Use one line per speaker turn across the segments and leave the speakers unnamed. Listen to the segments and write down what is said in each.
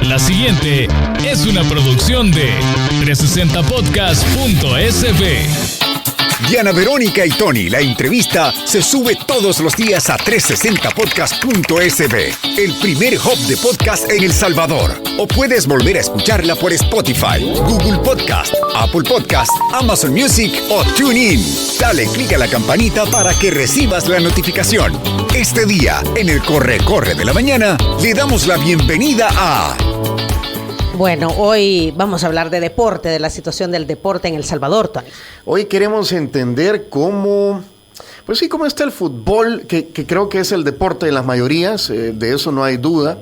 La siguiente es una producción de 360podcast.sb.
Diana Verónica y Tony, la entrevista se sube todos los días a 360podcast.sb, el primer hub de podcast en El Salvador. O puedes volver a escucharla por Spotify, Google Podcast, Apple Podcast, Amazon Music o TuneIn. Dale clic a la campanita para que recibas la notificación. Este día, en el Corre de la Mañana, le damos la bienvenida a...
Bueno, hoy vamos a hablar de deporte, de la situación del deporte en El Salvador, Tony.
Hoy queremos entender cómo está el fútbol, que creo que es el deporte de las mayorías, de eso no hay duda.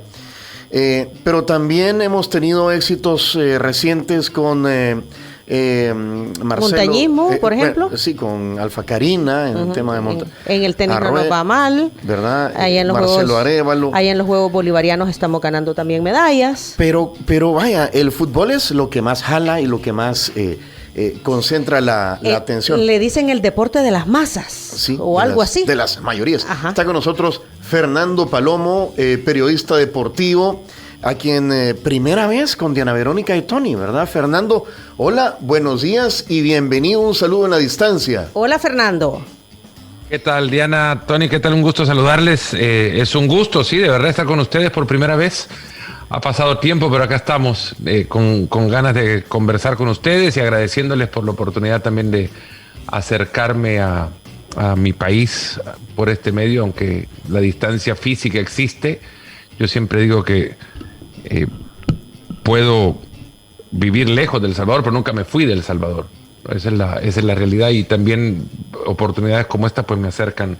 Pero también hemos tenido éxitos recientes con Marcelo.
Montañismo, por ejemplo.
Sí, con Alfa Carina, en el tema de montañismo.
En el tenis no nos va mal.
¿Verdad?
Ahí en los
Marcelo Arévalo.
Ahí en los Juegos Bolivarianos estamos ganando también medallas.
Pero vaya, el fútbol es lo que más jala y lo que más concentra la atención.
Le dicen el deporte de las masas,
sí,
o algo así.
De las mayorías.
Ajá.
Está con nosotros Fernando Palomo, periodista deportivo, a quien primera vez con Diana Verónica y Tony, ¿verdad? Fernando, hola, buenos días y bienvenido, un saludo en la distancia.
Hola, Fernando.
¿Qué tal, Diana? Tony, ¿qué tal? Un gusto saludarles. Es un gusto, sí, de verdad estar con ustedes por primera vez. Ha pasado tiempo, pero acá estamos con ganas de conversar con ustedes y agradeciéndoles por la oportunidad también de acercarme a mi país por este medio, aunque la distancia física existe. Yo siempre digo que puedo vivir lejos de El Salvador, pero nunca me fui de El Salvador. Esa es la realidad, y también oportunidades como esta pues me acercan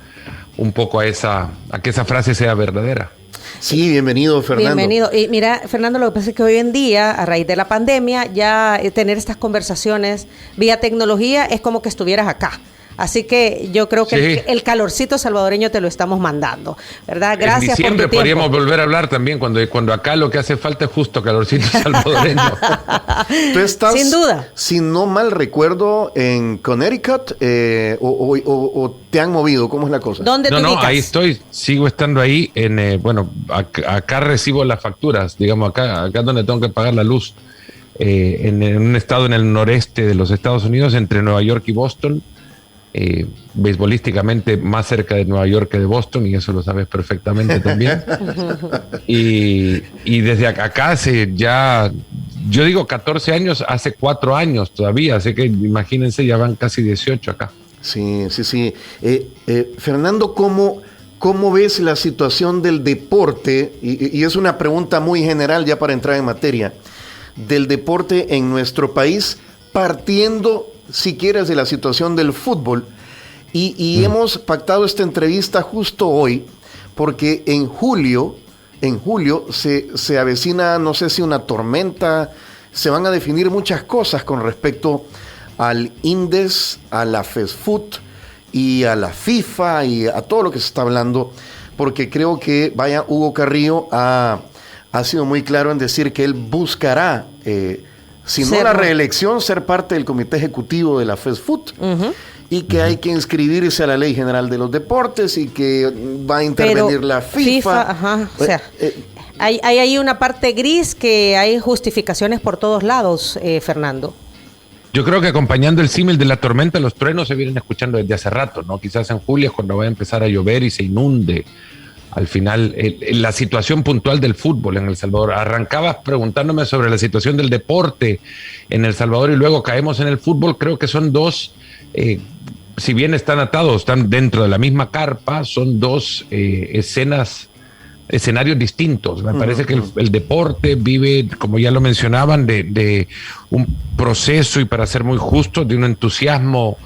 un poco a que esa frase sea verdadera.
Sí, bienvenido, Fernando.
Bienvenido. Y mira, Fernando, lo que pasa es que hoy en día, a raíz de la pandemia, ya tener estas conversaciones vía tecnología es como que estuvieras acá. Así que yo creo que el calorcito salvadoreño te lo estamos mandando, ¿verdad? Gracias por tu tiempo.
En diciembre podríamos volver a hablar también, cuando acá lo que hace falta es justo calorcito salvadoreño.
Tú estás,
sin duda,
si no mal recuerdo, en Connecticut o te han movido. ¿Cómo es la cosa?
¿Dónde te ubicas?
Ahí estoy, sigo estando ahí. Acá recibo las facturas, digamos, acá donde tengo que pagar la luz. En un estado en el noreste de los Estados Unidos, entre Nueva York y Boston. Beisbolísticamente más cerca de Nueva York que de Boston, y eso lo sabes perfectamente también. y desde acá hace ya, yo digo 14 años, hace 4 años todavía, así que imagínense, ya van casi 18 acá.
Sí. Fernando, ¿cómo ves la situación del deporte? Y es una pregunta muy general ya para entrar en materia, del deporte en nuestro país, partiendo, si quieres, de la situación del fútbol. Y hemos pactado esta entrevista justo hoy porque en julio se avecina, no sé si una tormenta, se van a definir muchas cosas con respecto al INDES, a la FESFUT y a la FIFA y a todo lo que se está hablando, porque creo que, Hugo Carrillo ha sido muy claro en decir que él buscará, si no la reelección, ser parte del comité ejecutivo de la FESFUT. Y que hay que inscribirse a la Ley General de los Deportes y que va a intervenir la FIFA.
O sea, hay una parte gris que hay justificaciones por todos lados, Fernando.
Yo creo que acompañando el símil de la tormenta, los truenos se vienen escuchando desde hace rato, ¿no? Quizás en julio es cuando va a empezar a llover y se inunde. Al final, la situación puntual del fútbol en El Salvador. Arrancabas preguntándome sobre la situación del deporte en El Salvador y luego caemos en el fútbol. Creo que son dos, si bien están atados, están dentro de la misma carpa, son dos escenarios distintos. Me parece que el deporte vive, como ya lo mencionaban, de un proceso, y para ser muy justo, de un entusiasmo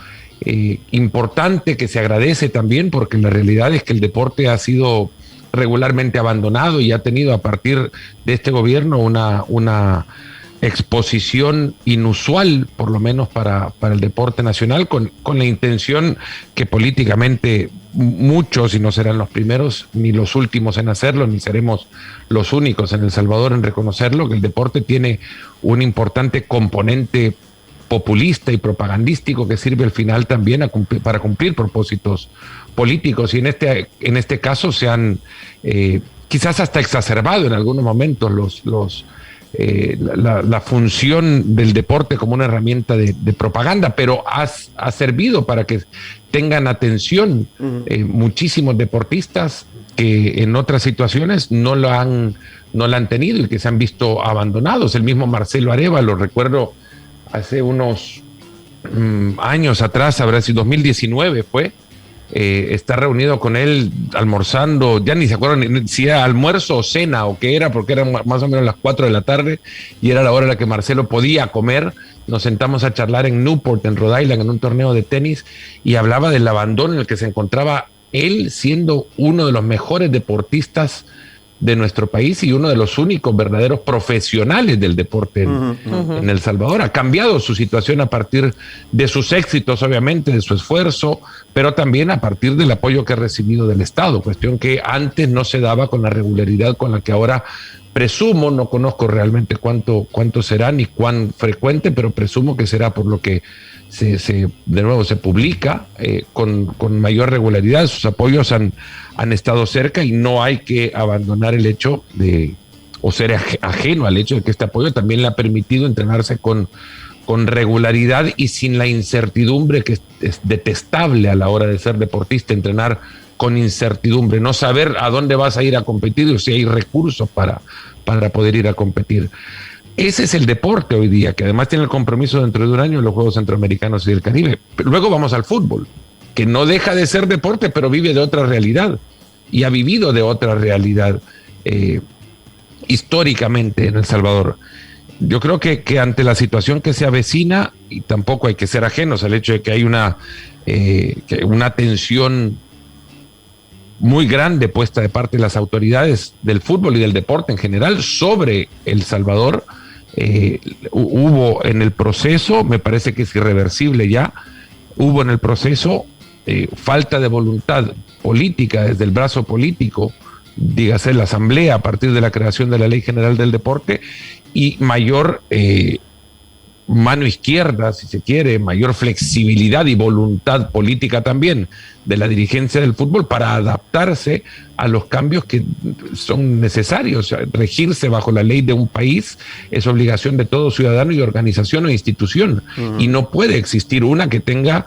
importante que se agradece también, porque la realidad es que el deporte ha sido regularmente abandonado y ha tenido a partir de este gobierno una exposición inusual, por lo menos para el deporte nacional, con la intención que políticamente muchos, y no serán los primeros ni los últimos en hacerlo, ni seremos los únicos en El Salvador en reconocerlo, que el deporte tiene un importante componente populista y propagandístico que sirve al final también para cumplir propósitos políticos, y en este caso se han quizás hasta exacerbado en algunos momentos la función del deporte como una herramienta de propaganda, pero ha servido para que tengan atención muchísimos deportistas que en otras situaciones no la han tenido y que se han visto abandonados. El mismo Marcelo Arévalo, recuerdo hace unos años atrás, habrá sido 2019 fue, está reunido con él almorzando, ya ni se acuerdan si era almuerzo o cena o qué era, porque eran más o menos las 4 de la tarde y era la hora en la que Marcelo podía comer. Nos sentamos a charlar en Newport, en Rhode Island, en un torneo de tenis, y hablaba del abandono en el que se encontraba él, siendo uno de los mejores deportistas de nuestro país y uno de los únicos verdaderos profesionales del deporte en El Salvador. Ha cambiado su situación a partir de sus éxitos, obviamente, de su esfuerzo, pero también a partir del apoyo que ha recibido del Estado, cuestión que antes no se daba con la regularidad con la que ahora presumo. No conozco realmente cuánto será ni cuán frecuente, pero presumo que será por lo que de nuevo se publica con mayor regularidad. Sus apoyos han estado cerca y no hay que abandonar el hecho o ser ajeno al hecho de que este apoyo también le ha permitido entrenarse con regularidad y sin la incertidumbre que es detestable a la hora de ser deportista, entrenar con incertidumbre, no saber a dónde vas a ir a competir o si hay recursos para poder ir a competir. Ese es el deporte hoy día, que además tiene el compromiso dentro de un año en los Juegos Centroamericanos y del Caribe. Pero luego vamos al fútbol, que no deja de ser deporte, pero vive de otra realidad y ha vivido de otra realidad históricamente en El Salvador. Yo creo que ante la situación que se avecina, y tampoco hay que ser ajenos al hecho de que hay una tensión muy grande puesta de parte de las autoridades del fútbol y del deporte en general sobre El Salvador. Hubo en el proceso, me parece que es irreversible ya, hubo en el proceso falta de voluntad política desde el brazo político, dígase la Asamblea a partir de la creación de la Ley General del Deporte, y mayor mano izquierda, si se quiere, mayor flexibilidad y voluntad política también de la dirigencia del fútbol para adaptarse a los cambios que son necesarios. Regirse bajo la ley de un país es obligación de todo ciudadano y organización o institución, y no puede existir una que tenga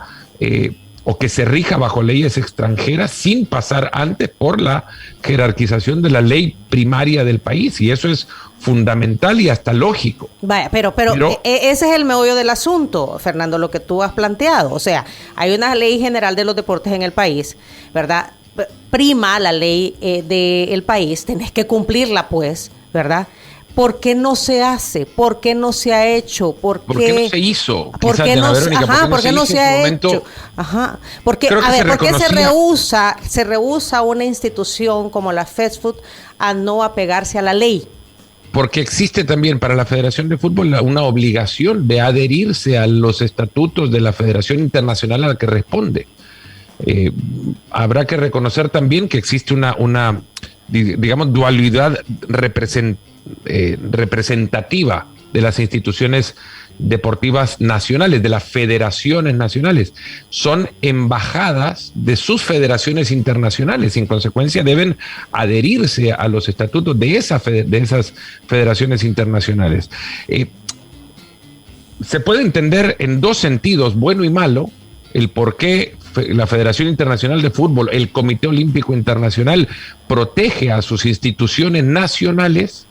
o que se rija bajo leyes extranjeras sin pasar antes por la jerarquización de la ley primaria del país, y eso es fundamental y hasta lógico.
Vaya, pero ese es el meollo del asunto, Fernando, lo que tú has planteado. O sea, hay una ley general de los deportes en el país, ¿verdad? Prima la ley del país, tenés que cumplirla, pues, ¿verdad? ¿Por qué no se hace? ¿Por qué no se ha hecho? ¿Por qué no se hizo? ¿Por qué no se ha hecho? Ajá. Porque, a ver, ¿por qué se rehúsa una institución como la FESFUT a no apegarse a la ley?
Porque existe también para la Federación de Fútbol una obligación de adherirse a los estatutos de la Federación Internacional a la que responde. Habrá que reconocer también que existe una digamos, dualidad representativa de las instituciones deportivas nacionales, de las federaciones nacionales. Son embajadas de sus federaciones internacionales y en consecuencia deben adherirse a los estatutos de esas federaciones internacionales. Se puede entender en dos sentidos, bueno y malo, el por qué la Federación Internacional de Fútbol, el Comité Olímpico Internacional, protege a sus instituciones nacionales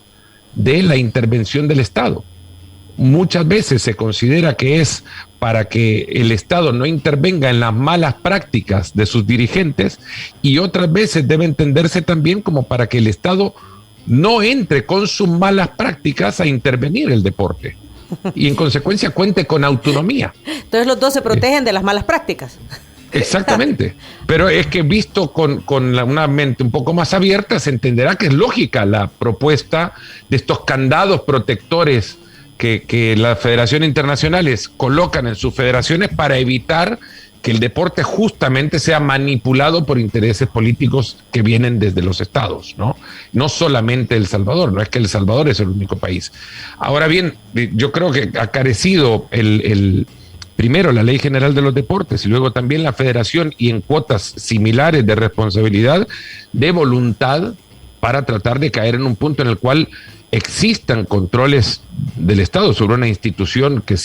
de la intervención del Estado. Muchas veces se considera que es para que el Estado no intervenga en las malas prácticas de sus dirigentes, y otras veces debe entenderse también como para que el Estado no entre con sus malas prácticas a intervenir el deporte y en consecuencia cuente con autonomía.
Entonces los dos se protegen de las malas prácticas.
Exactamente, pero es que visto con una mente un poco más abierta se entenderá que es lógica la propuesta de estos candados protectores que las federaciones internacionales colocan en sus federaciones para evitar que el deporte justamente sea manipulado por intereses políticos que vienen desde los estados, ¿no? No solamente El Salvador, no es que El Salvador es el único país. Ahora bien, yo creo que ha carecido primero la Ley General de los Deportes y luego también la Federación, y en cuotas similares de responsabilidad, de voluntad para tratar de caer en un punto en el cual existan controles del Estado sobre una institución que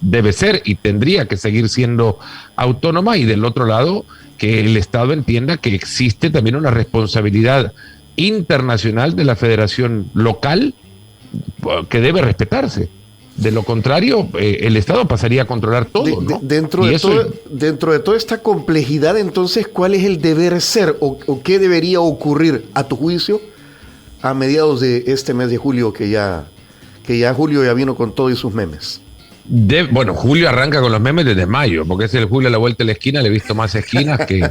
debe ser y tendría que seguir siendo autónoma, y del otro lado que el Estado entienda que existe también una responsabilidad internacional de la federación local que debe respetarse. De lo contrario, el Estado pasaría a controlar todo, ¿no?
Dentro de toda esta complejidad, entonces, ¿cuál es el deber ser o qué debería ocurrir, a tu juicio, a mediados de este mes de julio, que ya Julio ya vino con todo y sus memes?
Bueno, Julio arranca con los memes desde mayo, porque es el Julio a la vuelta de la esquina, le he visto más esquinas que...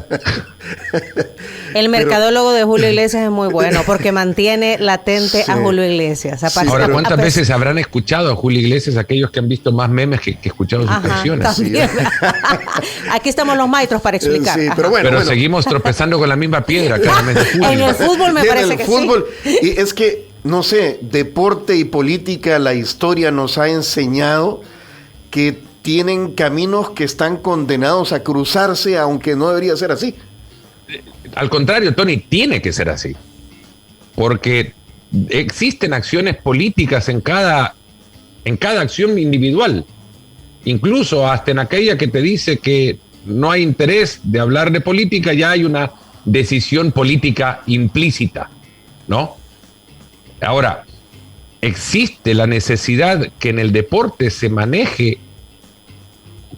El mercadólogo de Julio Iglesias es muy bueno, porque mantiene latente a Julio Iglesias.
Ahora, ¿cuántas veces habrán escuchado a Julio Iglesias aquellos que han visto más memes que escuchado sus canciones?
Aquí estamos los maestros para explicar.
Sí, pero
seguimos tropezando con la misma piedra cada mes de julio.
En el fútbol me parece que sí.
Y es que, no sé, deporte y política, la historia nos ha enseñado que tienen caminos que están condenados a cruzarse, aunque no debería ser así.
Al contrario, Tony, tiene que ser así, porque existen acciones políticas en cada acción individual, incluso hasta en aquella que te dice que no hay interés de hablar de política, ya hay una decisión política implícita, ¿no? Ahora, existe la necesidad que en el deporte se maneje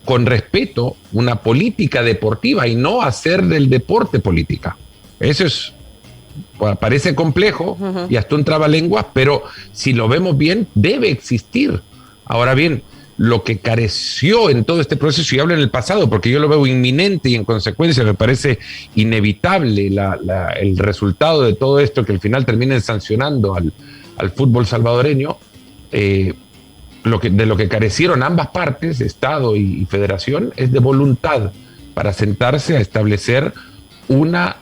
con respeto una política deportiva y no hacer del deporte política. Eso parece complejo y hasta un trabalenguas, pero si lo vemos bien, debe existir. Ahora bien, lo que careció en todo este proceso, y hablo en el pasado porque yo lo veo inminente y en consecuencia me parece inevitable el resultado de todo esto, que al final terminen sancionando al fútbol salvadoreño, de lo que carecieron ambas partes, Estado y Federación, es de voluntad para sentarse a establecer una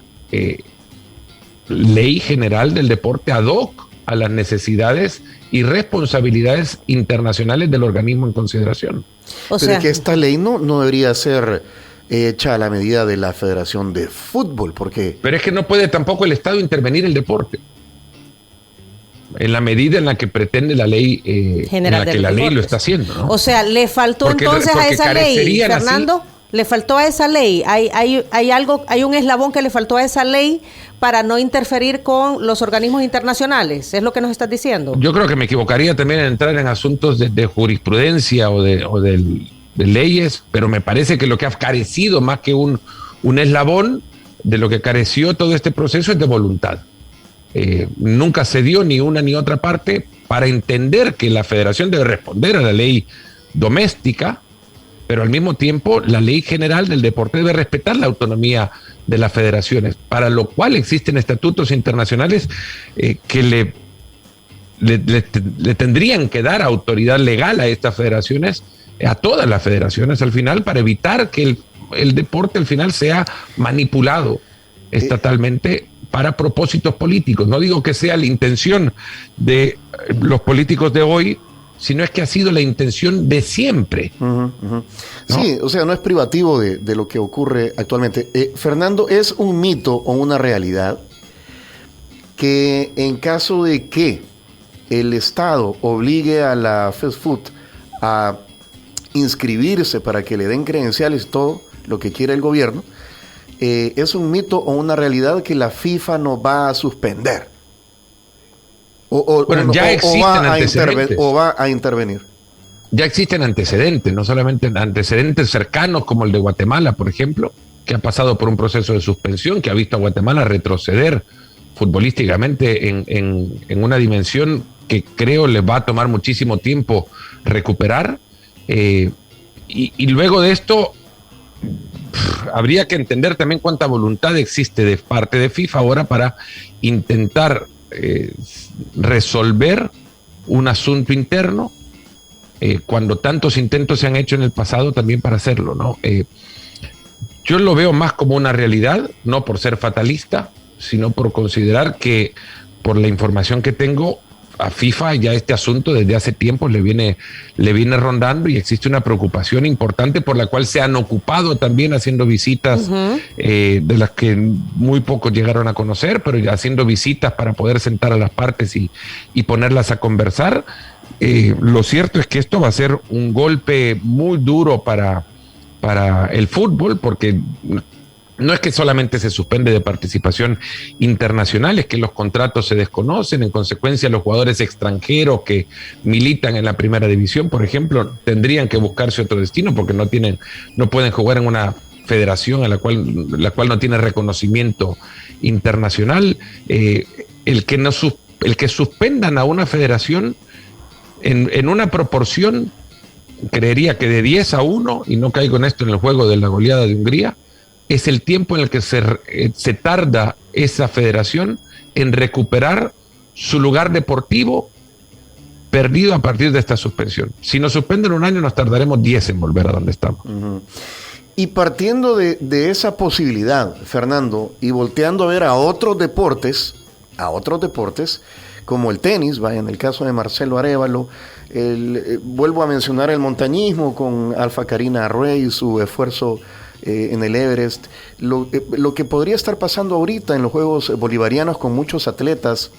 ley general del deporte ad hoc a las necesidades y responsabilidades internacionales del organismo en consideración.
Pero que esta ley no debería ser hecha a la medida de la Federación de Fútbol, porque...
Pero es que no puede tampoco el Estado intervenir en el deporte, en la medida en la que pretende la ley, en la que la ley lo está haciendo, ¿no?
O sea, le faltó entonces a esa ley, Fernando, le faltó a esa ley, hay un eslabón que le faltó a esa ley para no interferir con los organismos internacionales, ¿es lo que nos estás diciendo?
Yo creo que me equivocaría también en entrar en asuntos de jurisprudencia o de leyes, pero me parece que lo que ha carecido más que un eslabón, de lo que careció todo este proceso, es de voluntad. Nunca se dio ni una ni otra parte para entender que la federación debe responder a la ley doméstica, pero al mismo tiempo la ley general del deporte debe respetar la autonomía de las federaciones, para lo cual existen estatutos internacionales que le tendrían que dar autoridad legal a estas federaciones, a todas las federaciones al final, para evitar que el deporte al final sea manipulado estatalmente para propósitos políticos. No digo que sea la intención de los políticos de hoy, sino es que ha sido la intención de siempre. ¿No?
Sí, o sea, no es privativo de lo que ocurre actualmente. Fernando, ¿es un mito o una realidad que en caso de que el Estado obligue a la FESFUT a inscribirse para que le den credenciales, todo lo que quiere el gobierno, es un mito o una realidad que la FIFA no va a suspender?
Bueno, ya existen antecedentes.
¿O va a intervenir?
Ya existen antecedentes, no solamente antecedentes cercanos como el de Guatemala, por ejemplo, que ha pasado por un proceso de suspensión, que ha visto a Guatemala retroceder futbolísticamente en una dimensión que creo les va a tomar muchísimo tiempo recuperar. Y luego de esto, habría que entender también cuánta voluntad existe de parte de FIFA ahora para intentar resolver un asunto interno, cuando tantos intentos se han hecho en el pasado también para hacerlo, ¿no? Yo lo veo más como una realidad, no por ser fatalista, sino por considerar que, por la información que tengo, a FIFA ya este asunto desde hace tiempo le viene rondando y existe una preocupación importante por la cual se han ocupado también haciendo visitas de las que muy pocos llegaron a conocer, pero ya haciendo visitas para poder sentar a las partes y ponerlas a conversar. Lo cierto es que esto va a ser un golpe muy duro para el fútbol, porque no es que solamente se suspende de participación internacional, es que los contratos se desconocen. En consecuencia, los jugadores extranjeros que militan en la primera división, por ejemplo, tendrían que buscarse otro destino porque no pueden jugar en una federación a la cual no tiene reconocimiento internacional. El que suspendan a una federación en una proporción, creería que de 10-1, y no caigo en esto en el juego de la goleada de Hungría, es el tiempo en el que se tarda esa federación en recuperar su lugar deportivo perdido a partir de esta suspensión. Si nos suspenden un año, nos tardaremos 10 en volver a donde estamos.
Y partiendo de esa posibilidad, Fernando, y volteando a ver a otros deportes, como el tenis, vaya, en el caso de Marcelo Arévalo, vuelvo a mencionar el montañismo con Alpha Karina Arrué y su esfuerzo en el Everest, lo que podría estar pasando ahorita en los Juegos Bolivarianos con muchos atletas,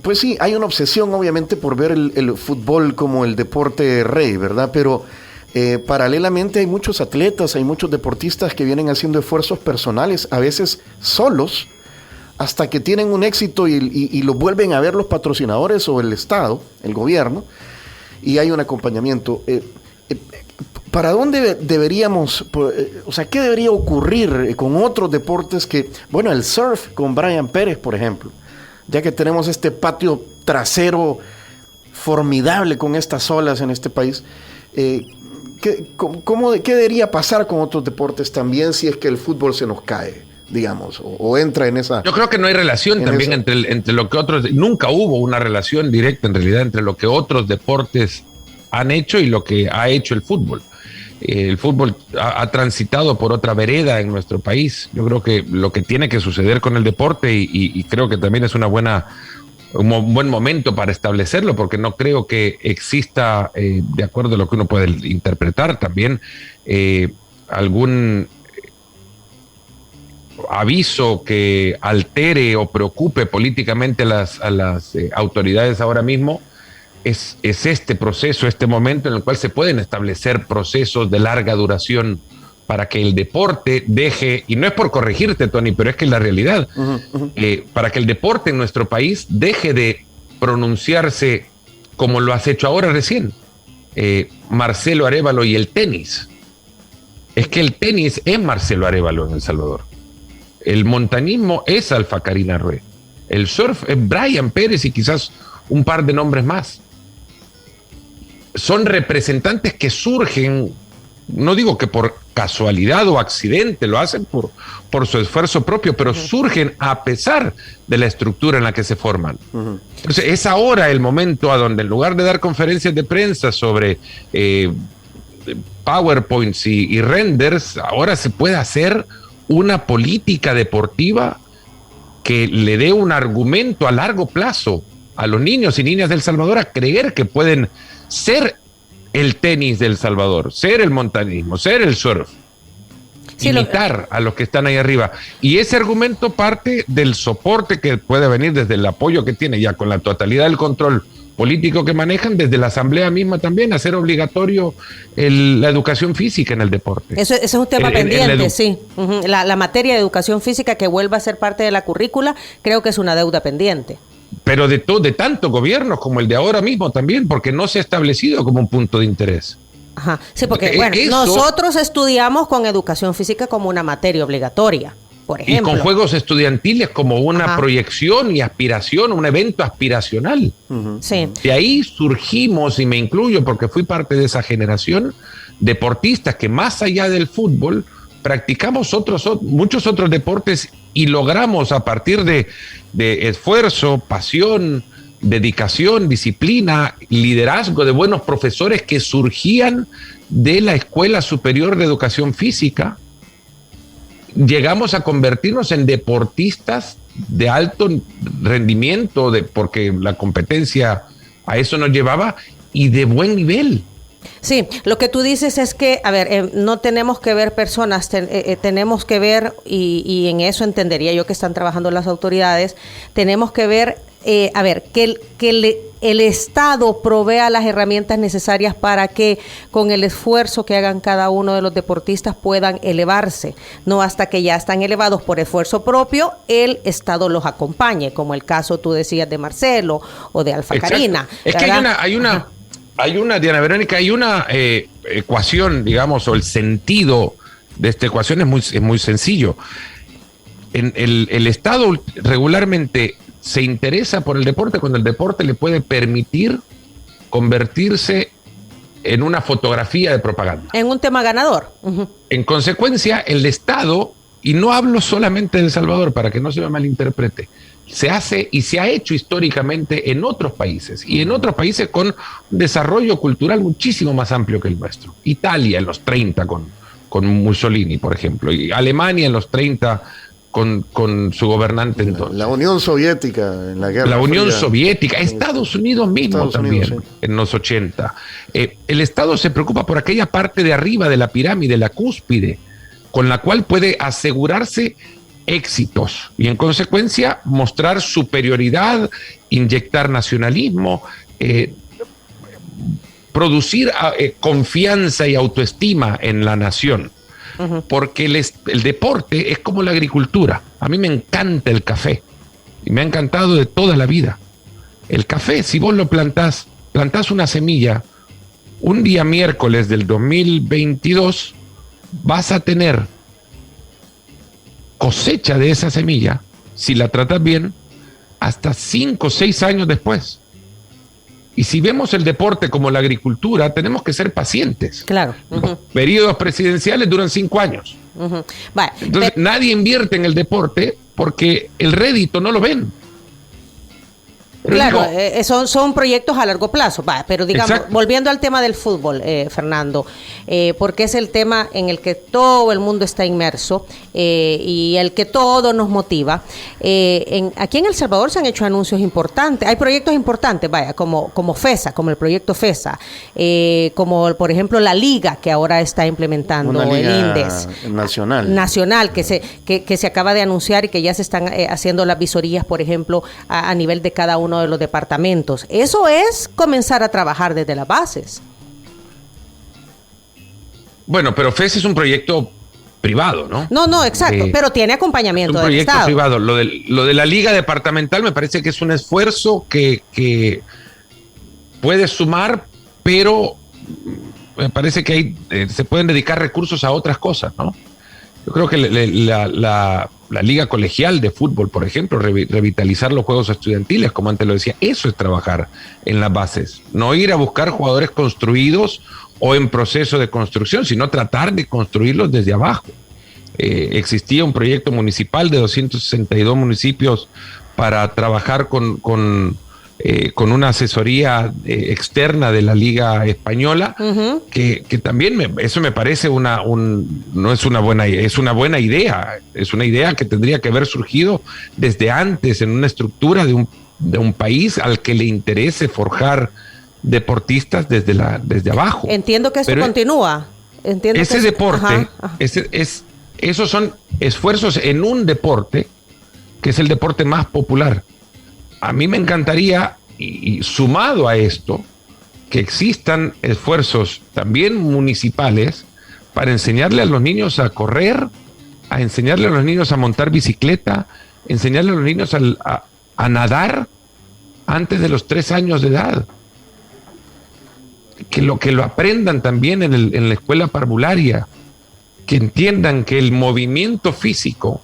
pues sí, hay una obsesión obviamente por ver el fútbol como el deporte rey, ¿verdad? Pero paralelamente hay muchos atletas, hay muchos deportistas que vienen haciendo esfuerzos personales, a veces solos, hasta que tienen un éxito y lo vuelven a ver los patrocinadores o el Estado, el gobierno, y hay un acompañamiento. ¿Para dónde deberíamos, o sea, qué debería ocurrir con otros deportes bueno, el surf con Brian Pérez, por ejemplo, ya que tenemos este patio trasero formidable con estas olas en este país? ¿Qué debería pasar con otros deportes también si es que el fútbol se nos cae, digamos, o entra en esa...
Yo creo que no hay relación también entre lo que otros... Nunca hubo una relación directa en realidad entre lo que otros deportes han hecho y lo que ha hecho el fútbol. El fútbol ha transitado por otra vereda en nuestro país. Yo creo que lo que tiene que suceder con el deporte, y creo que también es un buen momento para establecerlo, porque no creo que exista, de acuerdo a lo que uno puede interpretar también, algún aviso que altere o preocupe políticamente a las autoridades ahora mismo. Es este proceso, este momento en el cual se pueden establecer procesos de larga duración para que el deporte deje, y no es por corregirte, Tony, pero es que es la realidad, para que el deporte en nuestro país deje de pronunciarse como lo has hecho ahora recién, Marcelo Arévalo y el tenis. Es que el tenis es Marcelo Arévalo en El Salvador. El montañismo es Alpha Karina Arrué. El surf es Brian Pérez y quizás un par de nombres más. Son representantes que surgen, no digo que por casualidad o accidente, lo hacen por su esfuerzo propio, pero surgen a pesar de la estructura en la que se forman. Entonces es ahora el momento a donde, en lugar de dar conferencias de prensa sobre PowerPoints y renders, ahora se puede hacer una política deportiva que le dé un argumento a largo plazo a los niños y niñas del Salvador a creer que pueden ser el tenis del Salvador, ser el montañismo, ser el surf, imitar a los que están ahí arriba. Y ese argumento parte del soporte que puede venir desde el apoyo que tiene ya con la totalidad del control político que manejan, desde la asamblea misma también, hacer obligatorio la educación física en el deporte. Eso es un tema pendiente, sí.
La materia de educación física que vuelva a ser parte de la currícula, creo que es una deuda pendiente.
Pero de tantos gobiernos como el de ahora mismo también, porque no se ha establecido como un punto de interés.
Ajá. Sí, porque bueno, nosotros estudiamos con educación física como una materia obligatoria, por ejemplo.
Y con juegos estudiantiles como una proyección y aspiración, un evento aspiracional.
Sí.
De ahí surgimos, y me incluyo porque fui parte de esa generación, deportistas que más allá del fútbol practicamos muchos otros deportes y logramos, a partir de esfuerzo, pasión, dedicación, disciplina, liderazgo de buenos profesores que surgían de la Escuela Superior de Educación Física, llegamos a convertirnos en deportistas de alto rendimiento, porque la competencia a eso nos llevaba, y de buen nivel.
Sí, lo que tú dices es que, a ver, no tenemos que ver personas, tenemos que ver, y en eso entendería yo que están trabajando las autoridades, tenemos que ver, que el Estado provea las herramientas necesarias para que con el esfuerzo que hagan cada uno de los deportistas puedan elevarse, no hasta que ya están elevados por esfuerzo propio, el Estado los acompañe, como el caso tú decías de Marcelo o de Alfa Carina.
Es que hay una, Diana Verónica, hay una ecuación, digamos, o el sentido de esta ecuación es muy sencillo. El Estado regularmente se interesa por el deporte cuando el deporte le puede permitir convertirse en una fotografía de propaganda.
En un tema ganador. Uh-huh.
En consecuencia, el Estado, y no hablo solamente de El Salvador para que no se me malinterprete, se hace y se ha hecho históricamente en otros países, y en otros países con un desarrollo cultural muchísimo más amplio que el nuestro. Italia en los 30 con Mussolini, por ejemplo, y Alemania en los 30 con su gobernante entonces.
La Unión Soviética en la Guerra
La Unión
Fría.
Soviética, Estados Unidos mismo
Estados
también,
Unidos, sí.
En los 80. El Estado se preocupa por aquella parte de arriba de la pirámide, la cúspide, con la cual puede asegurarse éxitos y en consecuencia mostrar superioridad, inyectar nacionalismo, producir confianza y autoestima en la nación. Uh-huh. Porque el deporte es como la agricultura. A mí me encanta el café y me ha encantado de toda la vida. El café, si vos lo plantás una semilla, un día miércoles del 2022 vas a tener cosecha de esa semilla, si la tratas bien, hasta 5 o 6 años después. Y si vemos el deporte como la agricultura, tenemos que ser pacientes.
Claro. Uh-huh.
Los periodos presidenciales duran 5 años.
Uh-huh. Vale.
Entonces, nadie invierte en el deporte porque el rédito no lo ven.
Pero claro, son proyectos a largo plazo, pero digamos, exacto, volviendo al tema del fútbol, Fernando, porque es el tema en el que todo el mundo está inmerso y el que todo nos motiva. Aquí en El Salvador se han hecho anuncios importantes, hay proyectos importantes, como FESA, como el proyecto FESA, como por ejemplo la Liga que ahora está implementando, el INDES nacional que se acaba de anunciar y que ya se están haciendo las visorías, por ejemplo, a nivel de cada uno de los departamentos. Eso es comenzar a trabajar desde las bases.
Bueno, pero FES es un proyecto privado, ¿no?
No, exacto, pero tiene acompañamiento del Estado.
Es un proyecto privado. Lo de la Liga Departamental me parece que es un esfuerzo que puede sumar, pero me parece que se pueden dedicar recursos a otras cosas, ¿no? Yo creo que la liga colegial de fútbol, por ejemplo, revitalizar los juegos estudiantiles, como antes lo decía, eso es trabajar en las bases. No ir a buscar jugadores construidos o en proceso de construcción, sino tratar de construirlos desde abajo. Existía un proyecto municipal de 262 municipios para trabajar con una asesoría externa de la Liga Española, uh-huh, que también eso me parece es una buena idea, es una idea que tendría que haber surgido desde antes en una estructura de un país al que le interese forjar deportistas desde abajo.
Entiendo que eso continúa.
Ese deporte, esos son esfuerzos en un deporte que es el deporte más popular. A mí me encantaría, y sumado a esto, que existan esfuerzos también municipales para enseñarle a los niños a correr, a enseñarle a los niños a montar bicicleta, enseñarle a los niños a nadar antes de los 3 años de edad. Que lo aprendan también en la escuela parvularia, que entiendan que el movimiento físico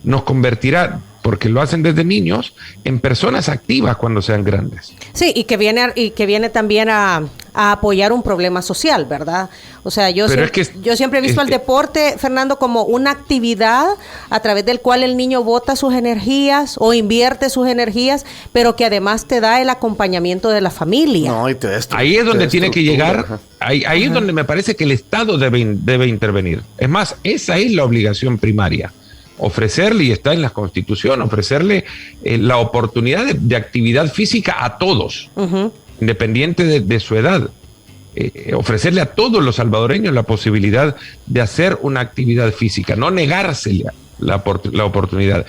nos convertirá, porque lo hacen desde niños, en personas activas cuando sean grandes.
Sí, y que viene también a apoyar un problema social, ¿verdad? O sea, yo siempre he visto al deporte, Fernando, como una actividad a través del cual el niño bota sus energías o invierte sus energías, pero que además te da el acompañamiento de la familia.
No,
ahí es donde tiene que llegar, ahí es donde me parece que el Estado debe intervenir. Es más, esa es la obligación primaria ofrecerle, y está en la Constitución, ofrecerle la oportunidad de actividad física a todos, independiente de su edad. Ofrecerle a todos los salvadoreños la posibilidad de hacer una actividad física, no negársele la oportunidad.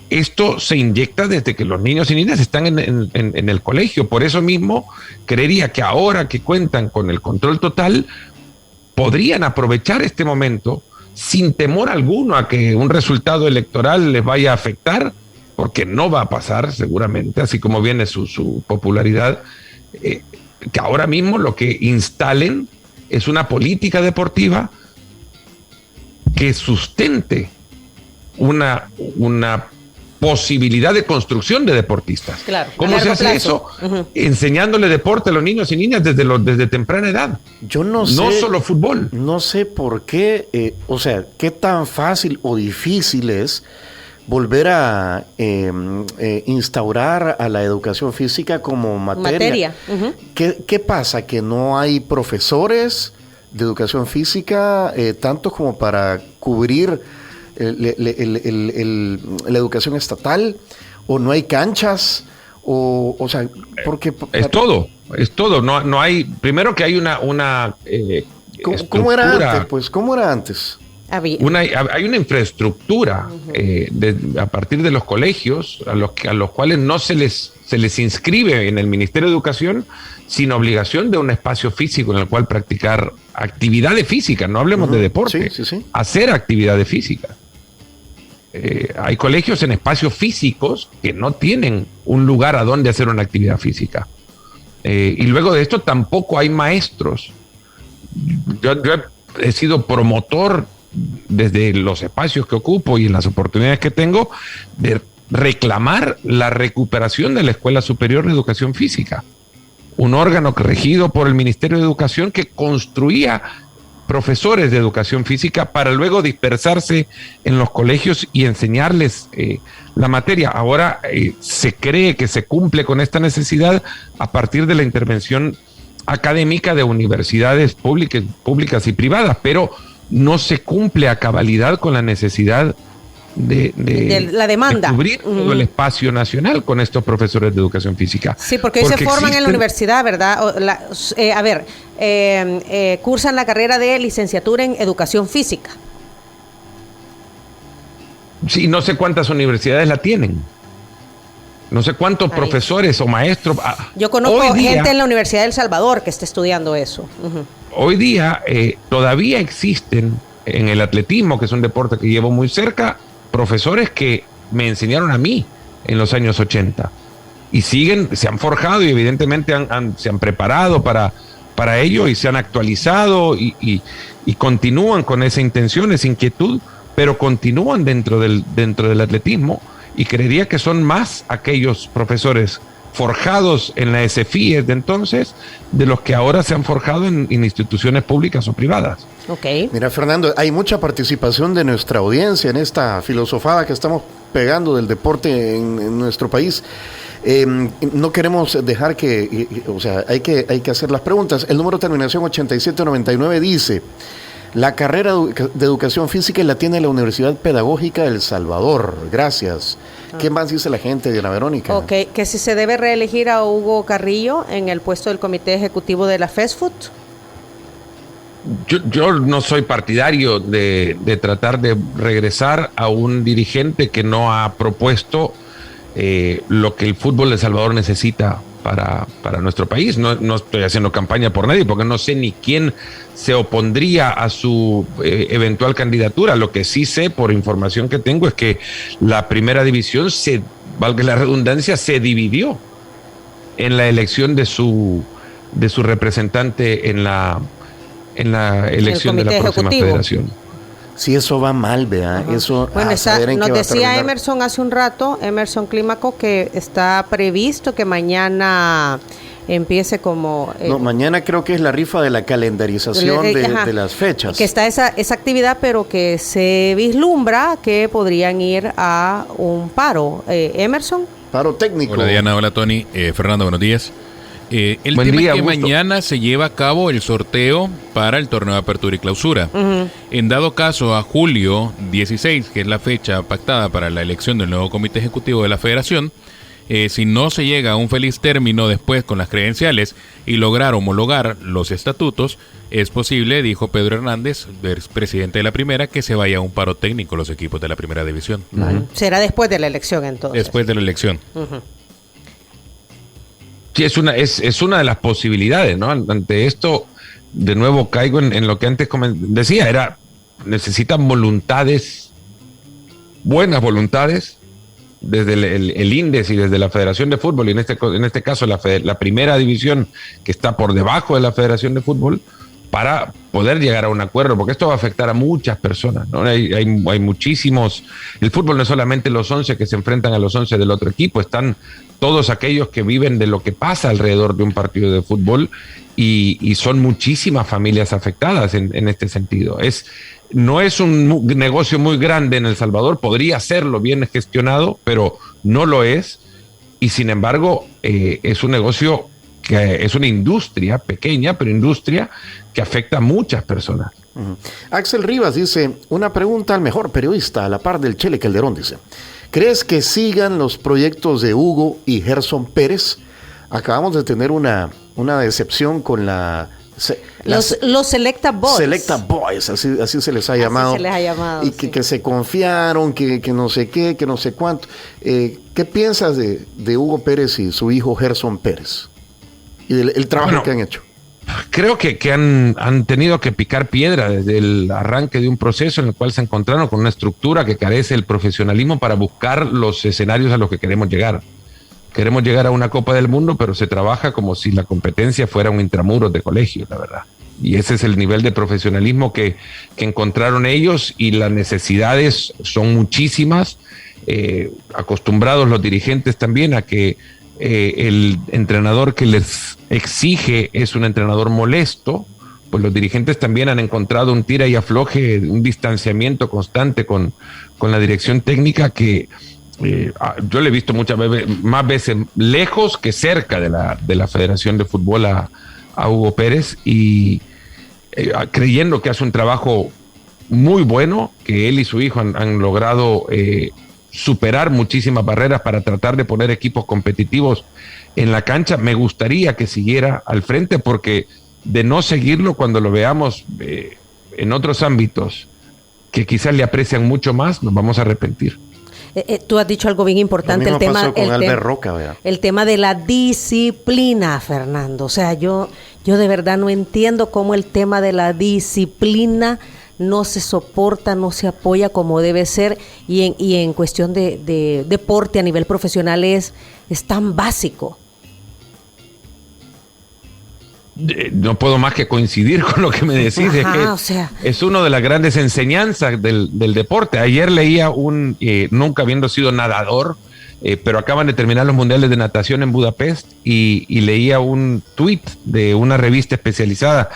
Esto se inyecta desde que los niños y niñas están en el colegio. Por eso mismo, creería que ahora que cuentan con el control total, podrían aprovechar este momento sin temor alguno a que un resultado electoral les vaya a afectar, porque no va a pasar seguramente, así como viene su popularidad, que ahora mismo lo que instalen es una política deportiva que sustente una posibilidad de construcción de deportistas.
Claro,
¿Cómo se hace eso? Enseñándole deporte a los niños y niñas desde temprana edad.
Yo no sé.
No solo fútbol.
No sé por qué, qué tan fácil o difícil es volver a instaurar a la educación física como materia. ¿Qué pasa? ¿Que no hay profesores de educación física tanto como para cubrir la educación estatal? ¿O no hay canchas? Porque
es todo. No hay, primero que hay una
¿Cómo era antes? Pues, ¿cómo era antes?
Hay una infraestructura a partir de los colegios a los cuales no se les inscribe en el Ministerio de Educación sin obligación de un espacio físico en el cual practicar actividades físicas, no hablemos de deporte, hacer actividades físicas. Hay colegios en espacios físicos que no tienen un lugar a donde hacer una actividad física. Y luego de esto tampoco hay maestros. Yo he sido promotor desde los espacios que ocupo y en las oportunidades que tengo de reclamar la recuperación de la Escuela Superior de Educación Física, un órgano regido por el Ministerio de Educación que construía profesores de educación física para luego dispersarse en los colegios y enseñarles la materia. Ahora se cree que se cumple con esta necesidad a partir de la intervención académica de universidades públicas y privadas, pero no se cumple a cabalidad con la necesidad de
la demanda,
de cubrir todo el espacio nacional con estos profesores de educación física.
Sí, porque hoy se forman en la universidad, ¿verdad? Cursan la carrera de licenciatura en educación física.
Sí, no sé cuántas universidades la tienen. No sé cuántos profesores o maestros.
Yo conozco gente en la Universidad de El Salvador que está estudiando eso.
Hoy día todavía existen en el atletismo, que es un deporte que llevo muy cerca, profesores que me enseñaron a mí en los años 80 y se han forjado y evidentemente se han preparado para ello y se han actualizado y continúan con esa intención, esa inquietud, pero continúan dentro del atletismo, y creería que son más aquellos profesores forjados en la SFI de entonces de los que ahora se han forjado en instituciones públicas o privadas.
Okay.
Mira, Fernando, hay mucha participación de nuestra audiencia en esta filosofada que estamos pegando del deporte en nuestro país. No queremos dejar hay que hacer las preguntas. El número de terminación 8799 dice: la carrera de educación física la tiene la Universidad Pedagógica de El Salvador. Gracias. ¿Qué más dice la gente, Diana Verónica?
Ok, que si se debe reelegir a Hugo Carrillo en el puesto del comité ejecutivo de la FESFUT.
Yo no soy partidario de tratar de regresar a un dirigente que no ha propuesto lo que el fútbol de El Salvador necesita para nuestro país. No estoy haciendo campaña por nadie porque no sé ni quién se opondría a su eventual candidatura. Lo que sí sé por información que tengo es que la primera división, valga la redundancia, se dividió en la elección de su representante en la elección de la próxima federación.
Si eso va mal, vea, eso.
Bueno, nos decía Emerson hace un rato, Emerson Clímaco, que está previsto que mañana empiece como...
no, mañana creo que es la rifa de la calendarización de las fechas.
Que está esa actividad, pero que se vislumbra que podrían ir a un paro. Emerson.
Paro técnico.
Hola Diana, hola Tony. Fernando, buenos días.
El
Buen
tema
día,
es que
Augusto.
mañana se lleva a cabo el sorteo para el torneo de apertura y clausura. En dado caso a julio 16, que es la fecha pactada para la elección del nuevo comité ejecutivo de la federación, si no se llega a un feliz término después con las credenciales y lograr homologar los estatutos, es posible, dijo Pedro Hernández, presidente de la primera, que se vaya a un paro técnico los equipos de la primera división.
Será después de la elección entonces.
Después de la elección.
Sí, es una de las posibilidades, ¿no? Ante esto, de nuevo caigo en lo que antes decía, necesitan voluntades, buenas voluntades, desde el INDES y desde la Federación de Fútbol, y en este caso la primera división, que está por debajo de la Federación de Fútbol, para poder llegar a un acuerdo, porque esto va a afectar a muchas personas, ¿no? Hay muchísimos. El fútbol no es solamente los 11 que se enfrentan a los 11 del otro equipo, están todos aquellos que viven de lo que pasa alrededor de un partido de fútbol, y son muchísimas familias afectadas en este sentido. No es un negocio muy grande en El Salvador, podría serlo bien gestionado, pero no lo es, y sin embargo es un negocio que es una industria pequeña, pero industria que afecta a muchas personas.
Axel Rivas dice, una pregunta al mejor periodista, a la par del Chele Calderón, dice, ¿crees que sigan los proyectos de Hugo y Gerson Pérez? Acabamos de tener una decepción con los
Selecta Boys.
Selecta Boys, así se les ha llamado.
Así se les ha llamado,
y
sí.
que se confiaron, que no sé qué, que no sé cuánto. ¿Qué piensas de Hugo Pérez y su hijo Gerson Pérez? Y del trabajo que han hecho.
Creo que han tenido que picar piedra desde el arranque de un proceso en el cual se encontraron con una estructura que carece del profesionalismo para buscar los escenarios a los que queremos llegar. Queremos llegar a una Copa del Mundo, pero se trabaja como si la competencia fuera un intramuros de colegio, la verdad. Y ese es el nivel de profesionalismo que encontraron ellos, y las necesidades son muchísimas, acostumbrados los dirigentes también a que el entrenador que les exige es un entrenador molesto, pues los dirigentes también han encontrado un tira y afloje, un distanciamiento constante con la dirección técnica que yo le he visto más veces lejos que cerca de la Federación de Fútbol a Hugo Pérez, y creyendo que hace un trabajo muy bueno, que él y su hijo han logrado superar muchísimas barreras para tratar de poner equipos competitivos en la cancha. Me gustaría que siguiera al frente, porque de no seguirlo, cuando lo veamos en otros ámbitos que quizás le aprecian mucho más, nos vamos a arrepentir.
Tú has dicho algo bien importante, el tema de la disciplina, Fernando. O sea, yo de verdad no entiendo cómo el tema de la disciplina no se soporta, no se apoya como debe ser, y en cuestión de deporte a nivel profesional es tan básico.
No puedo más que coincidir con lo que me decís. Es una de las grandes enseñanzas del deporte. Ayer leía nunca habiendo sido nadador, pero acaban de terminar los mundiales de natación en Budapest, y leía un tuit de una revista especializada